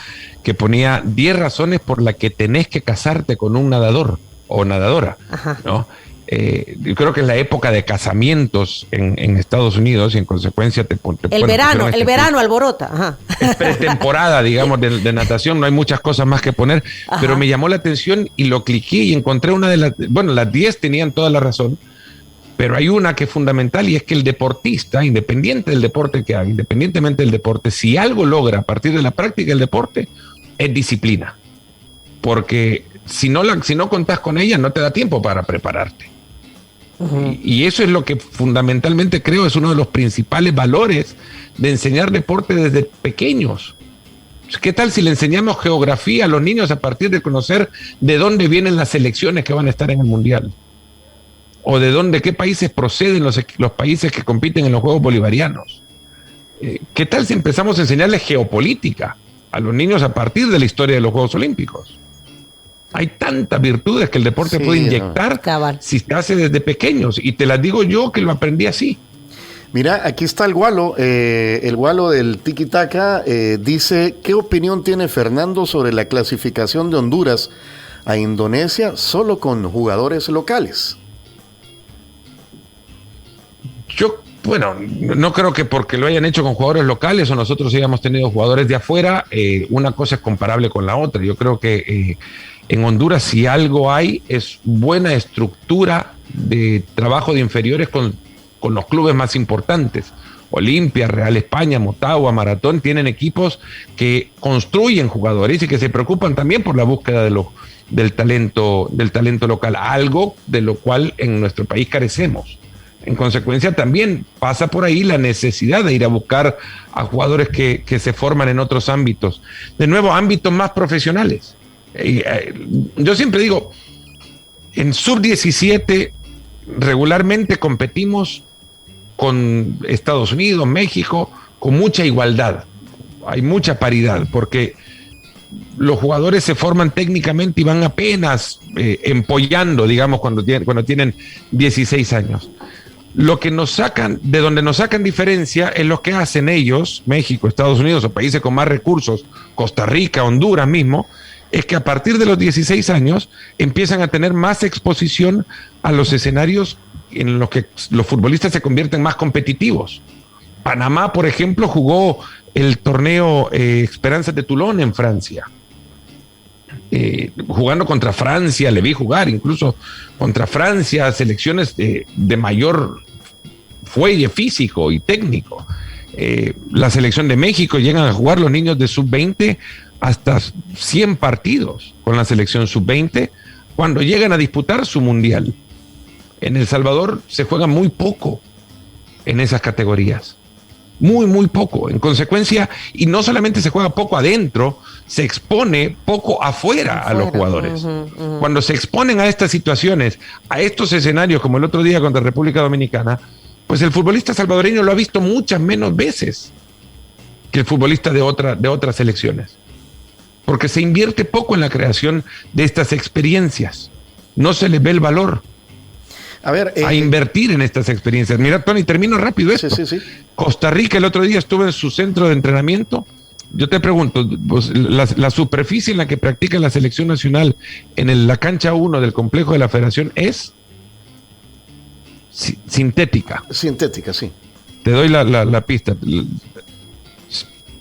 que ponía 10 razones por las que tenés que casarte con un nadador o nadadora, ¿no? Yo creo que es la época de casamientos en Estados Unidos, y en consecuencia
el verano alborota. Ajá.
Es pretemporada, digamos, de natación, no hay muchas cosas más que poner. Ajá. Pero me llamó la atención y lo cliqué y encontré una de las 10 tenían toda la razón, pero hay una que es fundamental, y es que el deportista, independiente del deporte que haga, independientemente del deporte, si algo logra a partir de la práctica del deporte, es disciplina. Porque si no contás con ella, no te da tiempo para prepararte. Y eso es lo que fundamentalmente creo es uno de los principales valores de enseñar deporte desde pequeños. ¿Qué tal si le enseñamos geografía a los niños a partir de conocer de dónde vienen las selecciones que van a estar en el Mundial? O de qué países proceden los países que compiten en los Juegos Bolivarianos. ¿Qué tal si empezamos a enseñarles geopolítica a los niños a partir de la historia de los Juegos Olímpicos? Hay tantas virtudes que el deporte puede inyectar si se hace desde pequeños, y te las digo yo que lo aprendí así.
Mira, aquí está el Gualo del Tiki Taka, dice, ¿qué opinión tiene Fernando sobre la clasificación de Honduras a Indonesia solo con jugadores locales?
Yo Bueno, no creo que porque lo hayan hecho con jugadores locales o nosotros hayamos tenido jugadores de afuera, una cosa es comparable con la otra. Yo creo que en Honduras, si algo hay, es buena estructura de trabajo de inferiores con los clubes más importantes. Olimpia, Real España, Motagua, Maratón, tienen equipos que construyen jugadores y que se preocupan también por la búsqueda del talento local, algo de lo cual en nuestro país carecemos. En consecuencia, también pasa por ahí la necesidad de ir a buscar a jugadores que se forman en otros ámbitos. De nuevo, ámbitos más profesionales. Yo siempre digo, en sub-17 regularmente competimos con Estados Unidos, México, con mucha igualdad. Hay mucha paridad, porque los jugadores se forman técnicamente y van apenas empollando, digamos, cuando tienen 16 años. Lo que nos sacan, de donde nos sacan diferencia es lo que hacen ellos, México, Estados Unidos o países con más recursos, Costa Rica, Honduras mismo, es que a partir de los 16 años empiezan a tener más exposición a los escenarios en los que los futbolistas se convierten más competitivos. Panamá, por ejemplo, jugó el torneo Esperanzas de Toulon en Francia. Jugando contra Francia, le vi jugar incluso contra Francia, selecciones de mayor fuelle físico y técnico. La selección de México llegan a jugar los niños de sub-20 hasta 100 partidos con la selección sub-20 cuando llegan a disputar su mundial. En El Salvador se juega muy poco en esas categorías. Muy poco. En consecuencia, y no solamente se juega poco adentro, se expone poco afuera a los jugadores. Cuando se exponen a estas situaciones, a estos escenarios, como el otro día contra República Dominicana, pues el futbolista salvadoreño lo ha visto muchas menos veces que el futbolista de otras selecciones. Porque se invierte poco en la creación de estas experiencias. No se les ve el valor a invertir en estas experiencias. Mira, Tony, termino rápido esto. Sí. Costa Rica el otro día estuve en su centro de entrenamiento. Yo te pregunto, pues, la superficie en la que practica la selección nacional en la cancha 1 del complejo de la Federación es sintética.
Sintética, sí.
Te doy la pista.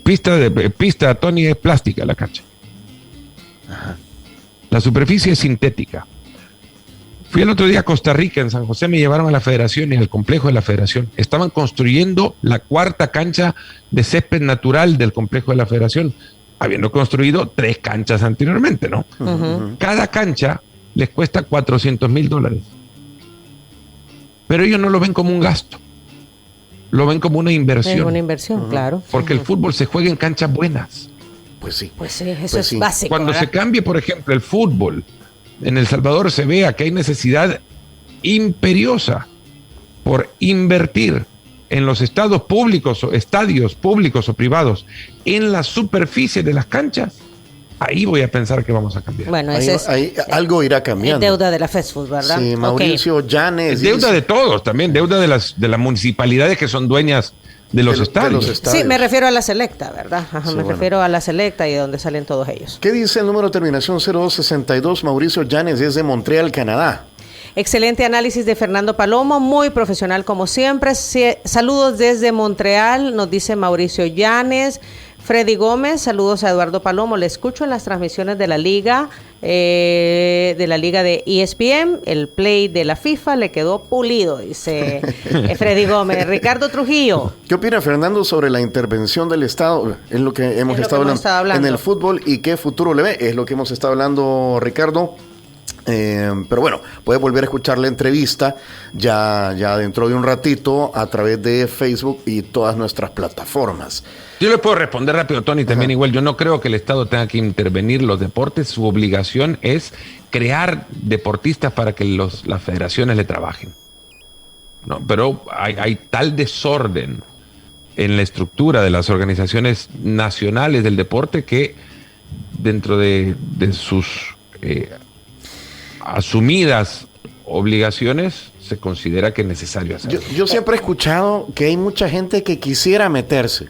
Pista, Tony, es plástica la cancha. Ajá. La superficie es sintética. Fui el otro día a Costa Rica, en San José, me llevaron a la Federación y al complejo de la Federación. Estaban construyendo la 4ª cancha de césped natural del complejo de la Federación, habiendo construido 3 canchas anteriormente, ¿no? Uh-huh. Cada cancha les cuesta $400,000. Pero ellos no lo ven como un gasto, lo ven como una inversión.
Es una inversión, claro.
Porque el fútbol se juega en canchas buenas.
Pues sí,
eso es básico.
Cuando
¿verdad?
se cambie, por ejemplo, el fútbol, en El Salvador se vea que hay necesidad imperiosa por invertir en los estadios públicos o privados, en la superficie de las canchas, ahí voy a pensar que vamos a cambiar.
Bueno,
algo irá cambiando.
Es deuda de la FESFUT, ¿verdad?
Sí, Mauricio Llanes.
Es deuda de todos también, deuda de las municipalidades que son dueñas de los estadios.
Sí, me refiero a la selecta, ¿verdad? Ajá, sí, refiero a la selecta y de donde salen todos ellos.
¿Qué dice el número de terminación 0262? Mauricio Llanes desde Montreal, Canadá.
Excelente análisis de Fernando Palomo, muy profesional como siempre. Saludos desde Montreal, nos dice Mauricio Llanes. Freddy Gómez, saludos a Eduardo Palomo, le escucho en las transmisiones de la liga de ESPN, el play de la FIFA le quedó pulido, dice Freddy Gómez. Ricardo Trujillo.
¿Qué opina Fernando sobre la intervención del Estado? Es lo que hemos estado hablando en el fútbol y qué futuro le ve, es lo que hemos estado hablando, Ricardo. Pero bueno, puedes volver a escuchar la entrevista ya dentro de un ratito a través de Facebook y todas nuestras plataformas.
Yo le puedo responder rápido, Tony, también igual. Yo no creo que el Estado tenga que intervenir los deportes. Su obligación es crear deportistas para que las federaciones le trabajen. No, pero hay tal desorden en la estructura de las organizaciones nacionales del deporte que dentro de sus asumidas obligaciones se considera que es necesario hacerlo.
Yo siempre he escuchado que hay mucha gente que quisiera meterse.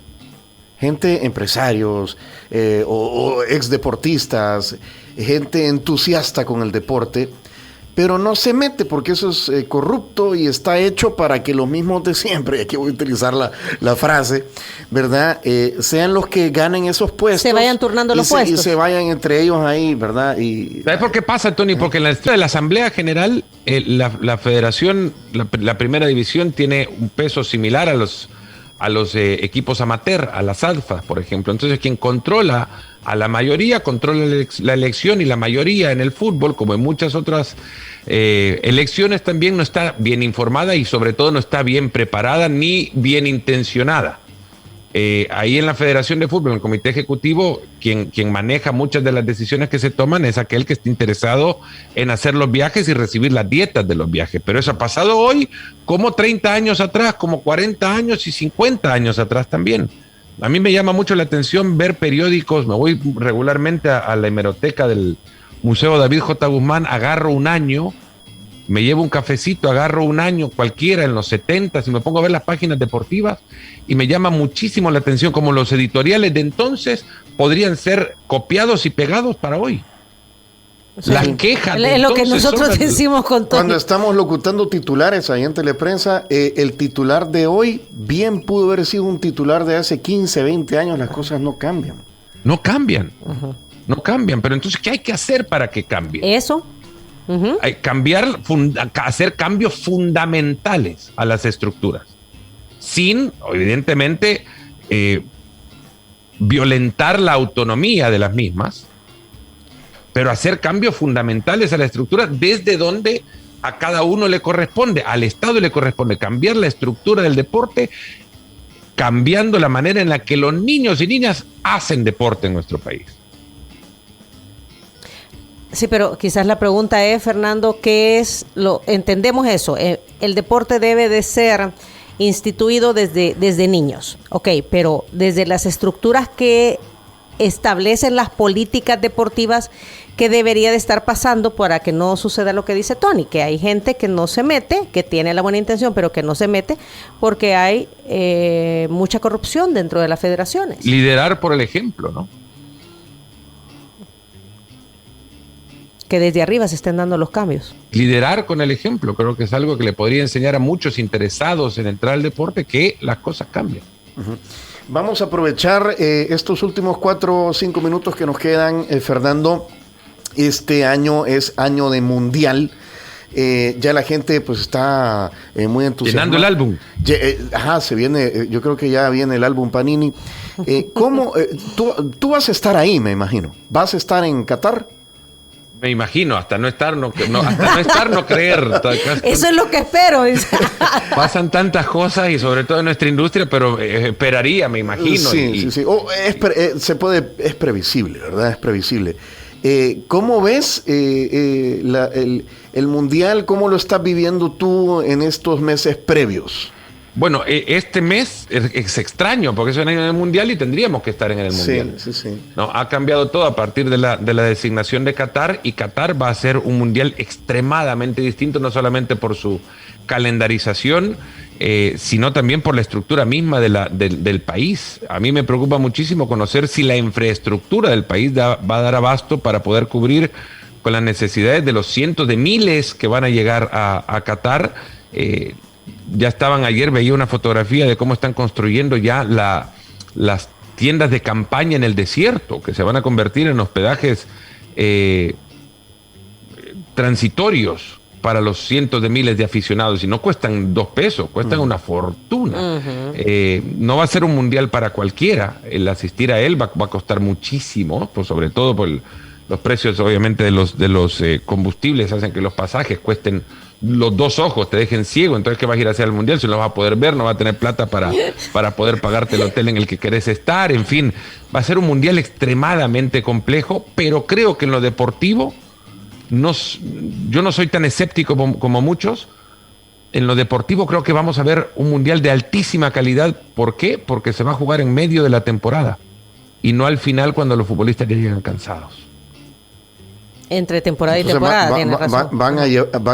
Gente, empresarios o exdeportistas, gente entusiasta con el deporte, pero no se mete porque eso es corrupto y está hecho para que los mismos de siempre, aquí voy a utilizar la frase, ¿verdad? Sean los que ganen esos puestos.
Se vayan turnando los puestos.
Y se vayan entre ellos ahí, ¿verdad?
¿Sabes por qué pasa, Tony? Porque en la Asamblea General, la Federación, la Primera División, tiene un peso similar a los equipos amateur, a las alfas, por ejemplo. Entonces, quien controla a la mayoría, controla la elección, y la mayoría en el fútbol, como en muchas otras elecciones, también no está bien informada y sobre todo no está bien preparada ni bien intencionada. Ahí en la Federación de Fútbol, en el Comité Ejecutivo, quien maneja muchas de las decisiones que se toman es aquel que está interesado en hacer los viajes y recibir las dietas de los viajes. Pero eso ha pasado hoy como 30 años atrás, como 40 años y 50 años atrás también. A mí me llama mucho la atención ver periódicos. Me voy regularmente a la hemeroteca del Museo David J. Guzmán, agarro un año, me llevo un cafecito, agarro un año cualquiera en los 70 y me pongo a ver las páginas deportivas y me llama muchísimo la atención cómo los editoriales de entonces podrían ser copiados y pegados para hoy.
Sí.
Las quejas de
es lo que nosotros decimos con todo.
Cuando estamos locutando titulares ahí en Teleprensa, el titular de hoy bien pudo haber sido un titular de hace 15, 20 años. Las cosas no cambian.
No cambian. No cambian. Pero entonces, ¿qué hay que hacer para que cambie?
Eso.
Hay hacer cambios fundamentales a las estructuras, sin, evidentemente, violentar la autonomía de las mismas, pero hacer cambios fundamentales a la estructura desde donde a cada uno le corresponde. Al Estado le corresponde cambiar la estructura del deporte, cambiando la manera en la que los niños y niñas hacen deporte en nuestro país.
Sí, pero quizás la pregunta es, Fernando, ¿qué es lo? Entendemos eso, el deporte debe de ser instituido desde niños, ok, pero desde las estructuras que establecen las políticas deportivas, ¿qué debería de estar pasando para que no suceda lo que dice Tony? Que hay gente que no se mete, que tiene la buena intención, pero que no se mete porque hay mucha corrupción dentro de las federaciones.
Liderar por el ejemplo, ¿no?
Que desde arriba se estén dando los cambios.
Liderar con el ejemplo, creo que es algo que le podría enseñar a muchos interesados en entrar al deporte, que las cosas cambian.
Vamos a aprovechar estos últimos 4 o 5 minutos que nos quedan, Fernando. Este año es año de mundial. Ya la gente pues está muy entusiasmada.
Llenando el álbum.
Se viene, yo creo que ya viene el álbum Panini. ¿Cómo? Tú vas a estar ahí, me imagino. ¿Vas a estar en Qatar?
Me imagino, hasta no estar, no creer.
Eso es lo que espero.
Pasan tantas cosas y sobre todo en nuestra industria, pero esperaría, me imagino.
Sí. Es previsible, ¿verdad? Es previsible. ¿Cómo ves el Mundial? ¿Cómo lo estás viviendo tú en estos meses previos?
Bueno, este mes es extraño porque es un año del Mundial y tendríamos que estar en el Mundial.
Sí.
No, ha cambiado todo a partir de la designación de Qatar, y Qatar va a ser un Mundial extremadamente distinto, no solamente por su calendarización, sino también por la estructura misma del país. A mí me preocupa muchísimo conocer si la infraestructura del país va a dar abasto para poder cubrir con las necesidades de los cientos de miles que van a llegar a Qatar. Ya estaban ayer, veía una fotografía de cómo están construyendo ya las tiendas de campaña en el desierto, que se van a convertir en hospedajes transitorios para los cientos de miles de aficionados, y no cuestan 2 pesos, cuestan una fortuna. No va a ser un mundial para cualquiera. El asistir a él va a costar muchísimo, pues sobre todo por los precios, obviamente, de los combustibles hacen que los pasajes cuesten los 2 ojos, te dejen ciego. Entonces, ¿qué vas a ir a hacer al mundial? Si no vas a poder ver, no vas a tener plata para poder pagarte el hotel en el que querés estar. En fin, va a ser un mundial extremadamente complejo, pero creo que en lo deportivo, yo no soy tan escéptico como muchos. En lo deportivo creo que vamos a ver un mundial de altísima calidad. ¿Por qué? Porque se va a jugar en medio de la temporada y no al final, cuando los futbolistas ya llegan cansados.
Entre temporada y temporada, tienes razón.
Van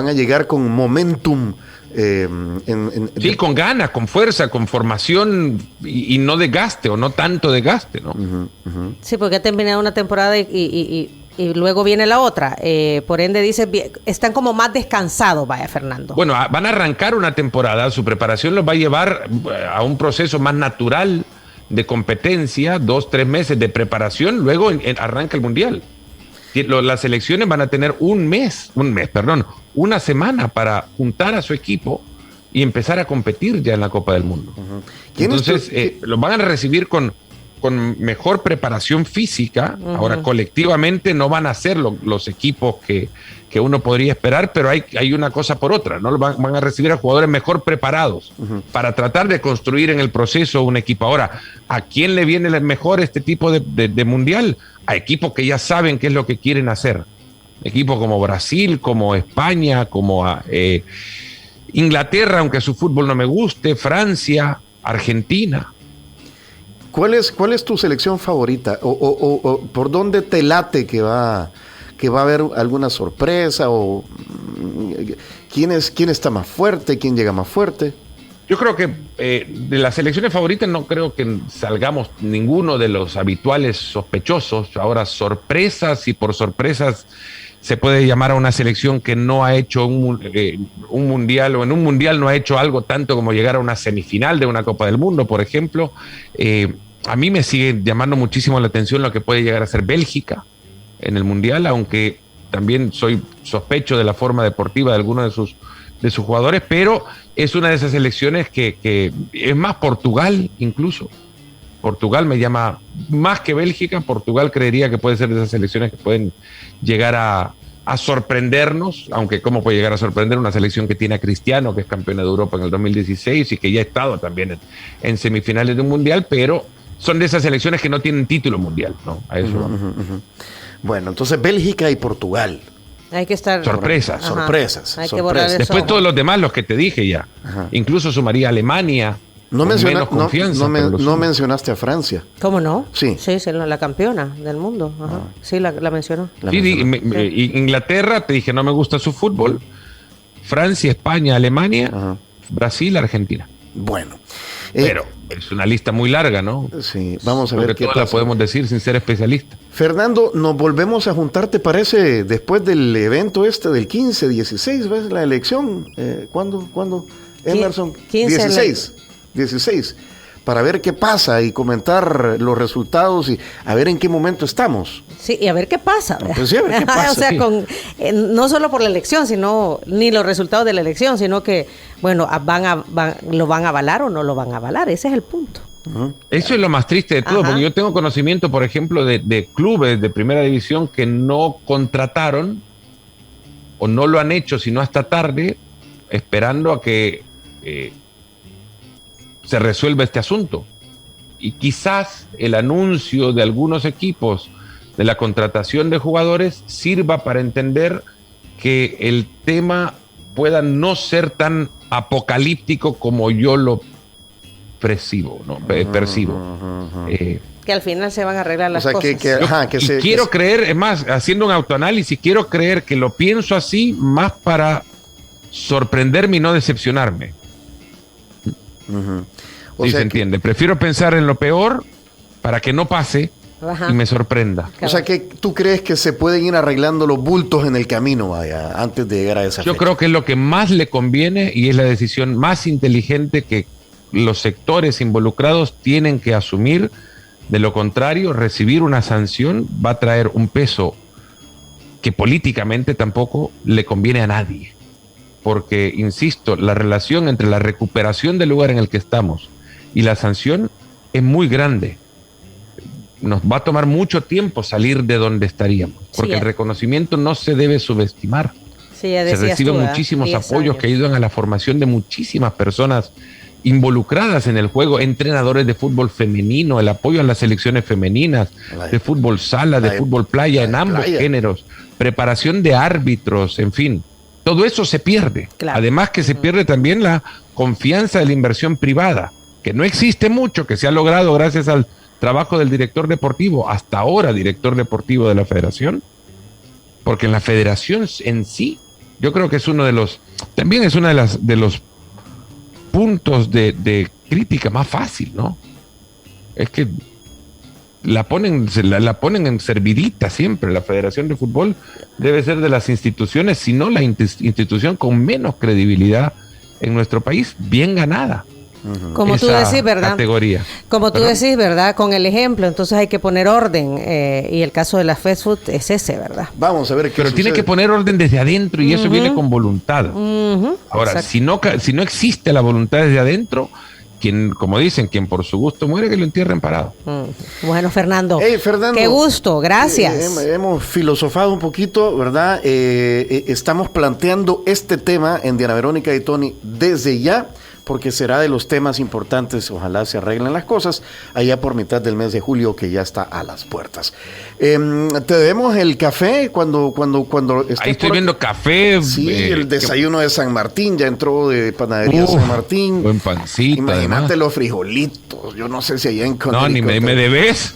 a llegar con momentum.
Sí, con ganas, con fuerza, con formación y no desgaste, o no tanto desgaste, ¿no?
Sí, porque ha terminado una temporada y y luego viene la otra. Por ende, dice, están como más descansados, vaya, Fernando.
Bueno, van a arrancar una temporada, su preparación los va a llevar a un proceso más natural de competencia, 2-3 meses de preparación, luego arranca el Mundial. Las selecciones van a tener una semana para juntar a su equipo y empezar a competir ya en la Copa del Mundo. Uh-huh. Entonces, los van a recibir con mejor preparación física. Uh-huh. Ahora, colectivamente no van a ser los equipos que uno podría esperar, pero hay una cosa por otra, ¿no? Van a recibir a jugadores mejor preparados uh-huh. para tratar de construir en el proceso un equipo. Ahora, ¿a quién le viene mejor este tipo de mundial? A equipos que ya saben qué es lo que quieren hacer. Equipos como Brasil, como España, como Inglaterra, aunque su fútbol no me guste, Francia, Argentina.
¿Cuál es tu selección favorita? ¿O por dónde te late que va a haber alguna sorpresa? ¿O quién está más fuerte? ¿Quién llega más fuerte?
Yo creo que de las selecciones favoritas no creo que salgamos ninguno de los habituales sospechosos. Ahora, sorpresas, y por sorpresas se puede llamar a una selección que no ha hecho un mundial, o en un mundial no ha hecho algo tanto como llegar a una semifinal de una Copa del Mundo, por ejemplo. A mí me sigue llamando muchísimo la atención lo que puede llegar a ser Bélgica en el mundial, aunque también soy sospecho de la forma deportiva de algunos de sus jugadores, pero es una de esas selecciones que es más Portugal incluso. Portugal me llama más que Bélgica. Portugal creería que puede ser de esas selecciones que pueden llegar a sorprendernos, aunque cómo puede llegar a sorprender una selección que tiene a Cristiano, que es campeona de Europa en el 2016 y que ya ha estado también en semifinales de un mundial, pero son de esas selecciones que no tienen título mundial, ¿no? A eso vamos.
Bueno, entonces Bélgica y Portugal.
Hay que estar...
Sorpresas.
Ajá.
Sorpresas.
Hay que borrar eso.
Después todos los demás, los que te dije ya. Ajá. Incluso sumaría Alemania.
No mencionaste a Francia.
¿Cómo no?
Sí.
Sí, la campeona del mundo. Ajá. Sí, la mencionó.
Inglaterra, te dije, no me gusta su fútbol. Francia, España, Alemania, ajá. Brasil, Argentina.
Bueno.
Pero es una lista muy larga, ¿no?
Sí, vamos a ver
qué pasa. La podemos decir sin ser especialista.
Fernando, nos volvemos a juntar, ¿te parece? Después del evento del 15, 16, ¿ves? La elección. ¿Cuándo? Emerson. 16. Para ver qué pasa y comentar los resultados y a ver en qué momento estamos.
Sí, y a ver qué pasa.
Pues sí, a ver qué pasa.
O sea, no solo por la elección, ni los resultados de la elección, sino que, bueno, ¿lo van a avalar o no lo van a avalar? Ese es el punto.
Uh-huh. Eso es lo más triste de todo, porque yo tengo conocimiento, por ejemplo, de clubes de primera división que no contrataron o no lo han hecho sino hasta tarde, esperando a que se resuelva este asunto. Y quizás el anuncio de algunos equipos de la contratación de jugadores sirva para entender que el tema pueda no ser tan apocalíptico como yo lo percibo, ¿no?
Que al final se van a arreglar las cosas.
Quiero creer, es más, haciendo un autoanálisis, quiero creer que lo pienso así más para sorprenderme y no decepcionarme. Sí, se entiende. Prefiero pensar en lo peor para que no pase y me sorprenda.
O sea, que tú crees que se pueden ir arreglando los bultos en el camino, vaya, antes de llegar a esa fecha.
Yo creo que es lo que más le conviene y es la decisión más inteligente que los sectores involucrados tienen que asumir. De lo contrario, recibir una sanción va a traer un peso que políticamente tampoco le conviene a nadie. Porque, insisto, la relación entre la recuperación del lugar en el que estamos y la sanción es muy grande. Nos va a tomar mucho tiempo salir de donde estaríamos, porque el reconocimiento no se debe subestimar.
Sí,
se reciben muchísimos apoyos que ayudan a la formación de muchísimas personas involucradas en el juego, entrenadores de fútbol femenino, el apoyo a las selecciones femeninas, de fútbol sala, de fútbol playa, en ambos géneros, preparación de árbitros, en fin. Todo eso se pierde. Claro. Además que se pierde también la confianza de la inversión privada, que no existe mucho, que se ha logrado gracias al trabajo del director deportivo, hasta ahora director deportivo de la federación, porque en la federación en sí, yo creo que es también es uno de los puntos de crítica más fácil, ¿no? Es que la ponen en servidita siempre. La Federación de Fútbol debe ser de las instituciones, si no la institución con menos credibilidad en nuestro país, bien ganada.
Como tú decís, ¿verdad?
Categoría.
Como tú decís, ¿verdad? Con el ejemplo, entonces hay que poner orden. Y el caso de la fast food es ese, ¿verdad?
Vamos a ver qué
Pero
sucede.
tiene que poner orden desde adentro y eso viene con voluntad. Ahora, si no existe la voluntad desde adentro, como dicen, quien por su gusto muere, que lo entierren parado.
Bueno, Fernando.
Hey, Fernando,
qué gusto, gracias.
Hemos filosofado un poquito, ¿verdad? Estamos planteando este tema en Diana Verónica y Tony desde ya, porque será de los temas importantes, ojalá se arreglen las cosas, allá por mitad del mes de julio, que ya está a las puertas. Te debemos el café cuando
ahí estoy viendo café.
Sí, el desayuno de San Martín, ya entró de panadería San Martín.
Buen pancita.
Imagínate
además.
los frijolitos, yo no sé si allá en
No, ni me debes.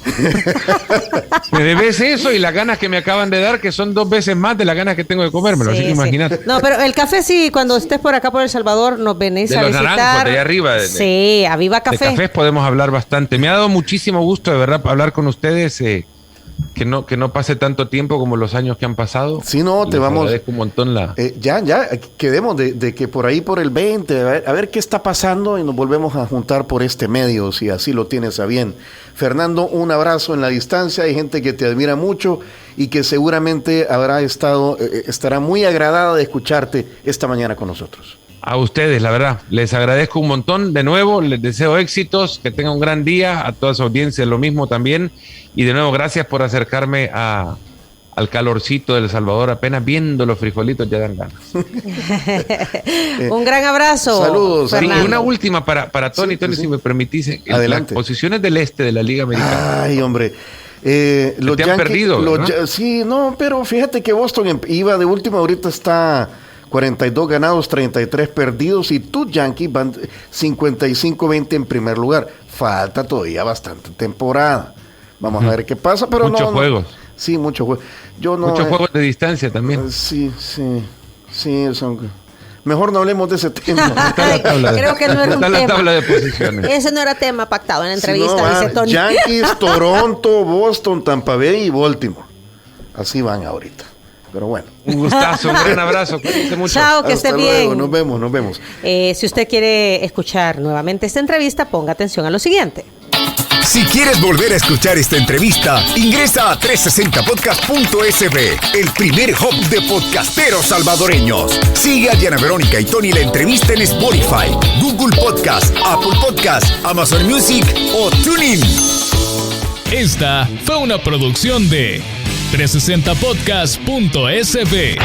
Me debes eso y las ganas que me acaban de dar, que son 2 veces más de las ganas que tengo de comérmelo, así que imagínate.
No, pero el café sí, cuando estés por acá por El Salvador, nos venís a visitar.
De allá arriba.
Sí, a Viva Café.
De cafés podemos hablar bastante. Me ha dado muchísimo gusto, de verdad, hablar con ustedes. Que no pase tanto tiempo como los años que han pasado.
Sí, no, te vamos.
Agradezco un montón
ya, quedemos de que por ahí por el 20, a ver qué está pasando y nos volvemos a juntar por este medio, si así lo tienes a bien. Fernando, un abrazo en la distancia. Hay gente que te admira mucho y que seguramente estará muy agradada de escucharte esta mañana con nosotros.
A ustedes, la verdad, les agradezco un montón. De nuevo, les deseo éxitos, que tengan un gran día, a toda su audiencia lo mismo también. Y de nuevo, gracias por acercarme al calorcito de El Salvador. Apenas viendo los frijolitos ya dan ganas.
Un gran abrazo.
Saludos.
Sí, y una última para Tony. Tony, si me permitís.
Adelante.
Las posiciones del este de la Liga Americana.
Ay, hombre.
Los te han perdido,
sí, no, pero fíjate que Boston iba de último, ahorita está 42 ganados, 33 perdidos, y tus Yankees van 55-20 en primer lugar. Falta todavía bastante temporada. Vamos a ver qué pasa, pero
muchos juegos.
Sí, muchos juegos.
Muchos juegos de distancia también.
Sí, mejor no hablemos de ese tema.
Creo que no era un tema.
La tabla de posiciones.
Ese no era tema pactado en la entrevista,
no,
dice Tony.
Yankees, Toronto, Boston, Tampa Bay y Baltimore. Así van ahorita. Pero bueno.
Un gustazo, un gran abrazo. Cuídense mucho.
Chao, que esté bien.
Nos vemos.
Si usted quiere escuchar nuevamente esta entrevista, ponga atención a lo siguiente.
Si quieres volver a escuchar esta entrevista, ingresa a 360podcast.sb, el primer hub de podcasteros salvadoreños. Sigue a Diana Verónica y Tony la entrevista en Spotify, Google Podcast, Apple Podcast, Amazon Music o TuneIn.
Esta fue una producción de 360podcast.sb.